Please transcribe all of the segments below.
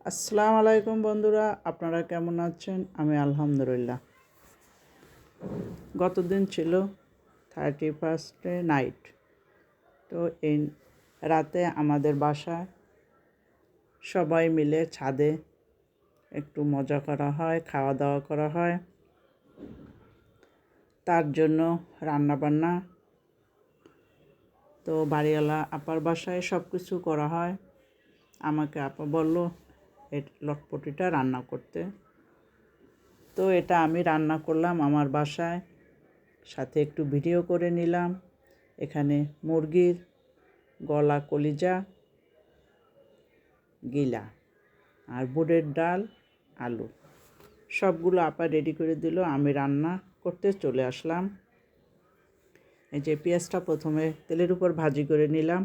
আসসালামু আলাইকুম বন্ধুরা, আপনারা কেমন আছেন? আমি আলহামদুলিল্লাহ। গতদিন ছিল 31 নাইট। তো এই রাতে আমাদের বাসায় সবাই মিলে ছাদে একটু মজা করা হয়, খাওয়া দাওয়া করা হয়। তার জন্য রান্নাবান্না তো বাড়িওয়ালা আপার বাসায় সব কিছু করা হয়। আমাকে আপা বলল এই লটপটিটা রান্না করতে। তো এটা আমি রান্না করলাম আমার বাসায়, সাথে একটু ভিডিও করে নিলাম। এখানে মুরগির গলা, কলিজা, গিলা আর বুটের ডাল, আলু সবগুলো আপা রেডি করে দিল। আমি রান্না করতে চলে আসলাম। এই যে পেঁয়াজটা প্রথমে তেলের উপর ভাজি করে নিলাম।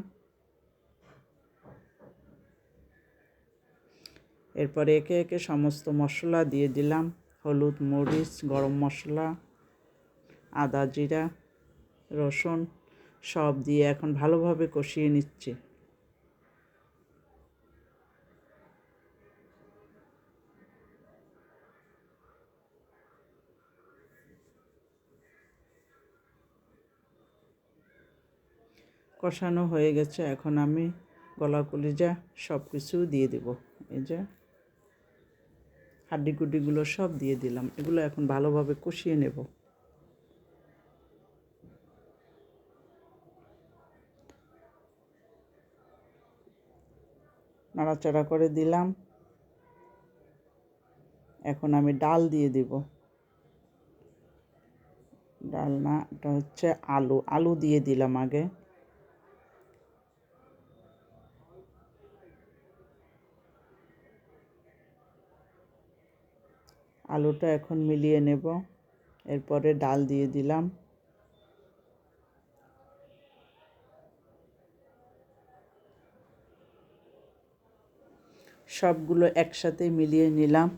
এরপরে একে একে সমস্ত মশলা দিয়ে দিলাম। হলুদ, মরিচ, গরম মশলা, আদা, জিরা, রসুন সব দিয়ে এখন ভালোভাবে কষিয়ে নিচ্ছি। কষানো হয়ে গেছে, এখন আমি গলা, কলিজা সব কিছু দিয়ে দেব। এই যে হাড্ডিগুড্ডিগুলো সব দিয়ে দিলাম। এগুলো এখন ভালোভাবে কষিয়ে নেব। নাড়াচাড়া করে দিলাম। এখন আমি ডাল দিয়ে দিব। ডাল না, এটা হচ্ছে আলু দিয়ে দিলাম আগে। আলুটা এখন মিলিয়ে নেব। এরপরে ডাল দিয়ে দিলাম। সবগুলো একসাথে মিলিয়ে নিলাম।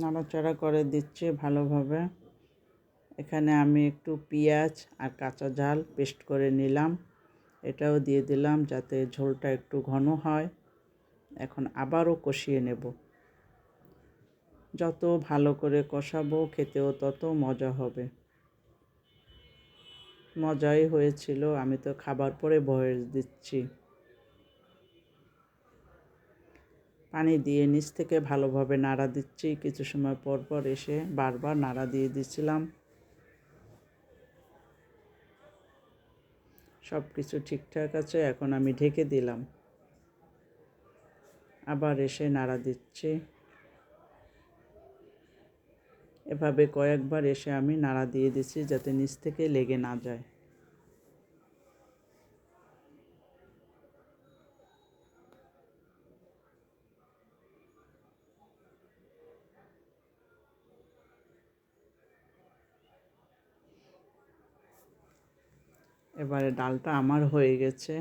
নাড়াচাড়া করে দিচ্ছি ভালোভাবে। এখানে আমি একটু পেঁয়াজ আর কাঁচা ঝাল পেস্ট করে নিলাম, এটাও দিয়ে দিলাম যাতে ঝোলটা একটু ঘন হয়। এখন আবারও কষিয়ে নেব। যত ভালো করে কষাবো খেতেও তত মজা হবে। মজাই হয়েছিল। আমি তো খাবার পরে ভয়েস দিচ্ছি। পানি দিয়ে নিচ থেকে ভালোভাবে নাড়া দিচ্ছি। কিছু সময় পর পর এসে বারবার নাড়া দিয়ে দিচ্ছিলাম। সব কিছু ঠিকঠাক আছে, এখন আমি ঢেকে দিলাম। আবার এসে নাড়া দিচ্ছি। এভাবে কয়েকবার এসে আমি নাড়া দিয়ে দিচ্ছি যাতে নিচ থেকে লেগে না যায়। এবারে ডালটা আমার হয়ে গেছে।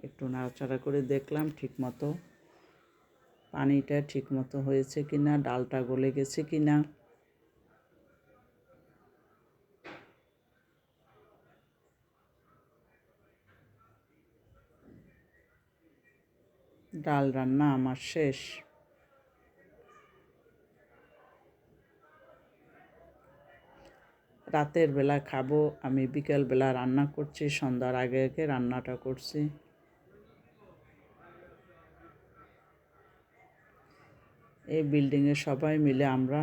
একটু নাড়াচাড়া করে দেখলাম ঠিকমতো পানিটা ঠিকমতো হয়েছে কিনা, ডালটা গলে গেছে কিনা। ডাল রান্না আমার শেষ। রাতের বেলা খাবো। আমি বিকেলবেলা রান্না করছি, সন্ধ্যার আগে আগে রান্নাটা করছি। এই বিল্ডিংয়ে সবাই মিলে আমরা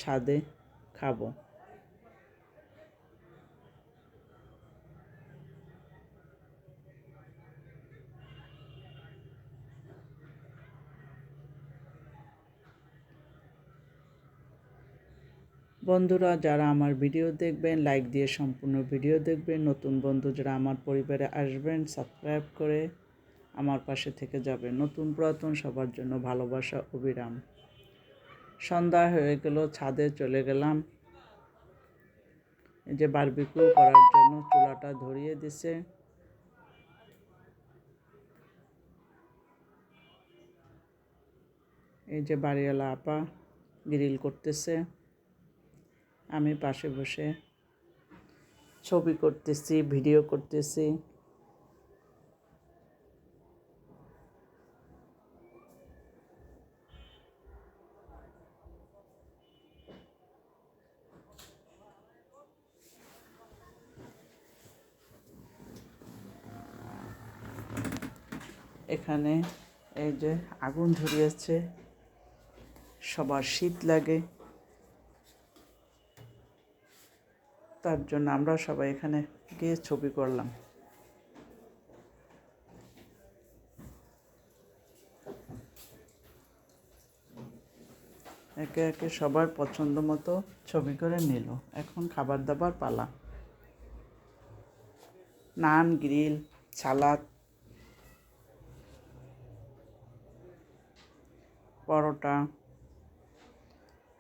ছাদে খাবো। বন্ধুরা যারা আমার ভিডিও দেখবেন লাইক দিয়ে সম্পূর্ণ ভিডিও দেখবেন। নতুন বন্ধু যারা আমার পরিবারে আসবেন সাবস্ক্রাইব করে আমার পাশে থেকে যাবেন। নতুন পুরাতন সবার জন্য ভালোবাসা অবিরাম। সন্ধ্যা হয়ে গেল, ছাদে চলে গেলাম। এই যে বারবিকিউ করার জন্য চুলাটা ধরিয়ে দিছে। এই যে বাড়িওয়ালা আপা গ্রিল করতেছে। আমি পাশে বসে ছবি করতেছি, ভিডিও করতেছি। এখানে এই যে আগুন ধরিয়েছে, সবার শীত লাগে, তার জন্য আমরা সবাই এখানে গিয়ে ছবি করলাম। একে একে সবার পছন্দ মতো ছবি করে নিল। এখন খাবার দাবার পালা। নান, গ্রিল, সালাদ, পরোটা,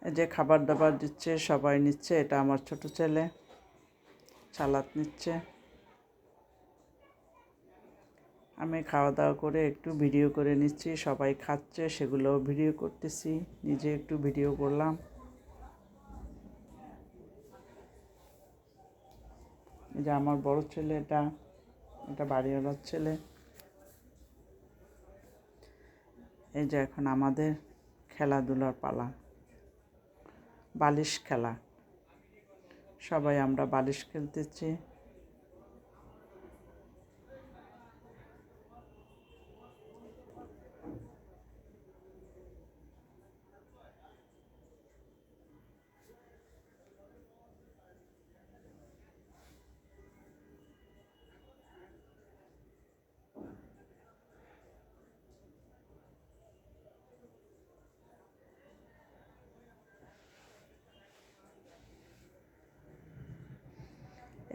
এই যে খাবার দাবার দিচ্ছে, সবাই নিচ্ছে। এটা আমার ছোট ছেলে সালাদ নিচ্ছে। আমি খাওয়া দাওয়া করে একটু ভিডিও করে নিচ্ছি, সবাই খাচ্ছে সেগুলোও ভিডিও করতেছি, নিজে একটু ভিডিও করলাম। এই যে আমার বড় ছেলে, এটা বাড়িওয়ালার ছেলে। এই যে এখন আমাদের খেলাধুলার পালা, বালিশ খেলা। সবাই আমরা বালিশ খেলতেছি।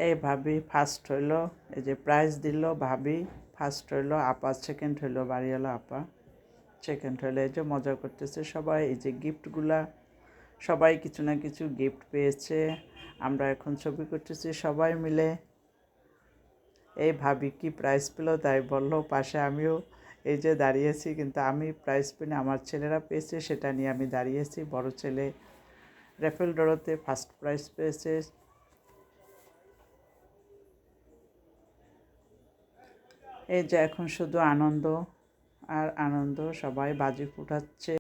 এই ভাবি ফার্স্ট হইলো, এই যে প্রাইজ দিল। ভাবি ফার্স্ট হইলো, আপা সেকেন্ড হইলো, বাড়িওয়ালা আপা সেকেন্ড হইলো। এই যে মজা করতেছে সবাই। এই যে গিফটগুলা, সবাই কিছু না কিছু গিফট পেয়েছে। আমরা এখন ছবি করতেছি সবাই মিলে। এই ভাবি কি প্রাইজ পেল তাই বললো, পাশে আমিও এই যে দাঁড়িয়েছি, কিন্তু আমি প্রাইজ পেনি, আমার ছেলেরা পেয়েছে সেটা নিয়ে আমি দাঁড়িয়েছি। বড় ছেলে রেফেল ড্রতে ফার্স্ট প্রাইজ পেয়েছে। এই যে এখন শুধু আনন্দ আর আনন্দ, সবাই বাজি ফুটাচ্ছে।